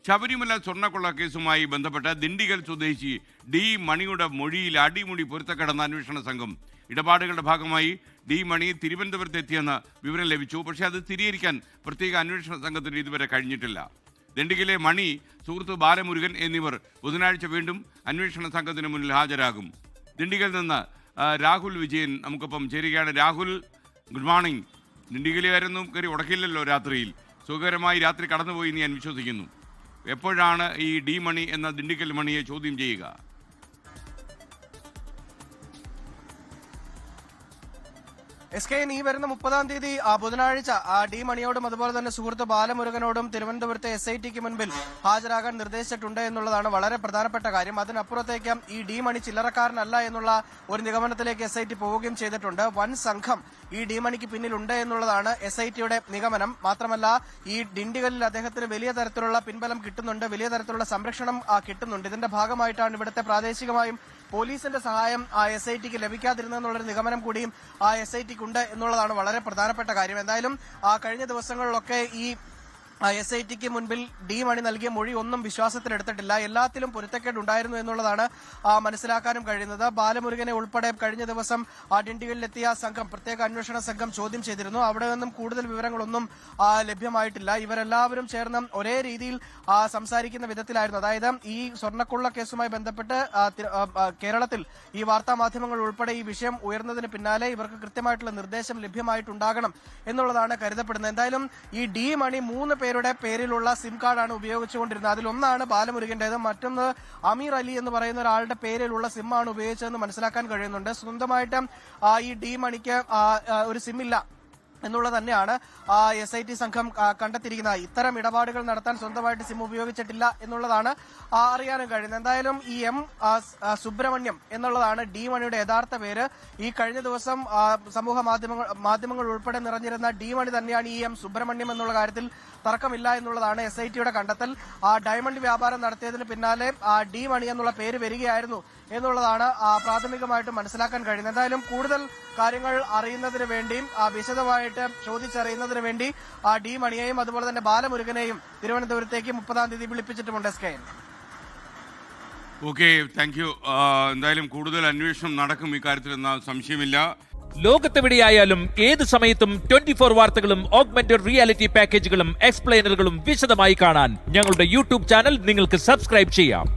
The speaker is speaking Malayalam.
ശബരിമല സ്വർണ്ണക്കൊള്ള കേസുമായി ബന്ധപ്പെട്ട് ദിണ്ടിഗൽ സ്വദേശി ഡി മണിയുടെ മൊഴിയിൽ അടിമുടി പൊരുത്തക്കടന്ന അന്വേഷണ സംഘം. ഇടപാടുകളുടെ ഭാഗമായി ഡി മണി തിരുവനന്തപുരത്ത് എത്തിയെന്ന് വിവരം ലഭിച്ചു. പക്ഷേ അത് സ്ഥിരീകരിക്കാൻ പ്രത്യേക അന്വേഷണ സംഘത്തിന് ഇതുവരെ കഴിഞ്ഞിട്ടില്ല. ദിണ്ടിഗലിലെ മണി, സുഹൃത്ത് ബാലമുരുകൻ എന്നിവർ ബുധനാഴ്ച വീണ്ടും അന്വേഷണ സംഘത്തിന് മുന്നിൽ ഹാജരാകും. ദിണ്ടിഗലിൽ നിന്ന് രാഹുൽ വിജയൻ നമുക്കൊപ്പം ചേരുകയാണ്. Rahul, good morning. ദിണ്ടിഗലുകാരൊന്നും കയറി ഉടക്കില്ലല്ലോ രാത്രിയിൽ. സുഖകരമായി രാത്രി കടന്നുപോയി എന്ന് ഞാൻ വിശ്വസിക്കുന്നു. എപ്പോഴാണ് ഈ ഡി മണി എന്ന ദിണ്ടിഗൽ മണിയെ ചോദ്യം ചെയ്യുക? SK, ഈ വരുന്ന 30-ാം തീയതി ബുധനാഴ്ച ഡി മണിയോടും അതുപോലെ തന്നെ സുഹൃത്ത് ബാലമുരുകനോടും തിരുവനന്തപുരത്തെ SITക്ക് മുൻപിൽ ഹാജരാകാൻ നിർദ്ദേശിച്ചിട്ടുണ്ട് എന്നുള്ളതാണ് വളരെ പ്രധാനപ്പെട്ട കാര്യം. അതിനപ്പുറത്തേക്ക് ഈ ഡി മണി ചില്ലറക്കാരനല്ല എന്നുള്ള ഒരു നിഗമനത്തിലേക്ക് SIT പോവുകയും ചെയ്തിട്ടുണ്ട്. വൻ സംഘം ഈ ഡി മണിക്ക് പിന്നിലുണ്ട് എന്നുള്ളതാണ് SITയുടെ നിഗമനം. മാത്രമല്ല, ഈ ദിണ്ടിഗലിൽ അദ്ദേഹത്തിന് വലിയ തരത്തിലുള്ള പിൻബലം കിട്ടുന്നുണ്ട്, വലിയ തരത്തിലുള്ള സംരക്ഷണം കിട്ടുന്നുണ്ട്. ഇതിന്റെ ഭാഗമായിട്ടാണ് ഇവിടുത്തെ പ്രാദേശികമായും പോലീസിന്റെ സഹായം SITക്ക് ലഭിക്കാതിരുന്നെന്നുള്ളൊരു നിഗമനം കൂടിയും SITക്ക് ഉണ്ട് എന്നുള്ളതാണ് വളരെ പ്രധാനപ്പെട്ട കാര്യം. എന്തായാലും കഴിഞ്ഞ ദിവസങ്ങളിലൊക്കെ ഈ SITക്ക് മുൻപിൽ ഡി മണി നൽകിയ മൊഴി ഒന്നും വിശ്വാസത്തിലെടുത്തിട്ടില്ല. എല്ലാത്തിലും പൊരുത്തക്കേടുണ്ടായിരുന്നു എന്നുള്ളതാണ് മനസ്സിലാക്കാനും കഴിയുന്നത്. ബാലമുരുകനെ ഉൾപ്പെടെ കഴിഞ്ഞ ദിവസം ദിണ്ടിഗലിലെത്തിയ സംഘം, പ്രത്യേക അന്വേഷണ സംഘം ചോദ്യം ചെയ്തിരുന്നു. അവിടെ നിന്നും കൂടുതൽ വിവരങ്ങളൊന്നും ലഭ്യമായിട്ടില്ല. ഇവരെല്ലാവരും ചേർന്ന് ഒരേ രീതിയിൽ സംസാരിക്കുന്ന വിധത്തിലായിരുന്നു. അതായത് ഈ സ്വർണ്ണക്കൊള്ള കേസുമായി ബന്ധപ്പെട്ട് കേരളത്തിൽ ഈ വാർത്താ മാധ്യമങ്ങൾ ഉൾപ്പെടെ ഈ വിഷയം ഉയർന്നതിന് പിന്നാലെ ഇവർക്ക് കൃത്യമായിട്ടുള്ള നിർദ്ദേശം ലഭ്യമായിട്ടുണ്ടാകണം എന്നുള്ളതാണ് കരുതപ്പെടുന്നത്. എന്തായാലും ഈ ഡി മണി 3 പേരുടെ പേരിലുള്ള സിം കാർഡാണ് ഉപയോഗിച്ചുകൊണ്ടിരുന്നത്. അതിലൊന്നാണ് ബാലമുരുകന്റേത്, മറ്റൊന്ന് അമീർ അലി എന്ന് പറയുന്ന ഒരാളുടെ പേരിലുള്ള സിമ്മാണ് ഉപയോഗിച്ചതെന്ന് മനസ്സിലാക്കാൻ കഴിയുന്നുണ്ട്. സ്വന്തമായിട്ട് ഈ ഡി മണിക്ക് ഒരു സിം ഇല്ല എന്നുള്ളത് തന്നെയാണ് SIT സംഘം കണ്ടെത്തിയിരിക്കുന്നത്. ഇത്തരം ഇടപാടുകൾ നടത്താൻ സ്വന്തമായിട്ട് സിം ഉപയോഗിച്ചിട്ടില്ല എന്നുള്ളതാണ് അറിയാനും കഴിയുന്നത്. എന്തായാലും ഈ M സുബ്രഹ്മണ്യം എന്നുള്ളതാണ് ഡി മണിയുടെ യഥാർത്ഥ പേര്. ഈ കഴിഞ്ഞ ദിവസം സമൂഹ മാധ്യമങ്ങൾ ഉൾപ്പെടെ നിറഞ്ഞിരുന്ന ഡി മണി തന്നെയാണ് ഈ M സുബ്രഹ്മണ്യം എന്നുള്ള കാര്യത്തിൽ തർക്കമില്ല എന്നുള്ളതാണ് SITയുടെ കണ്ടെത്തൽ. ഡയമണ്ട് വ്യാപാരം നടത്തിയതിന് പിന്നാലെ ഡി മണി എന്നുള്ള പേര് വരികയായിരുന്നു എന്നുള്ളതാണ് പ്രാഥമികമായിട്ട് മനസ്സിലാക്കാൻ കഴിയുന്നത്. എന്തായാലും കൂടുതൽ കാര്യങ്ങൾ അറിയുന്നതിന് വേണ്ടിയും വിശദമായിട്ട് ചോദിച്ചറിയുന്നതിന് വേണ്ടി ഡി മണിയെയും അതുപോലെ തന്നെ ബാലമുരുകനെയും തിരുവനന്തപുരത്തേക്ക് 30-ാം തീയതി വിളിപ്പിച്ചിട്ടുമുണ്ട്. SK. Okay, thank you. എന്തായാലും കൂടുതൽ അന്വേഷണം നടക്കും ഇക്കാര്യത്തിൽ എന്ന സംശയമില്ല. ലോകത്തെവിടെയായാലും ഏത് സമയത്തും 24 വാർത്തകളും ഓഗ്മെന്റഡ് റിയാലിറ്റി പാക്കേജുകളും എക്സ്പ്ലെയിനറുകളും വിശദമായി കാണാൻ ഞങ്ങളുടെ യൂട്യൂബ് ചാനൽ നിങ്ങൾക്ക് സബ്സ്ക്രൈബ് ചെയ്യാം.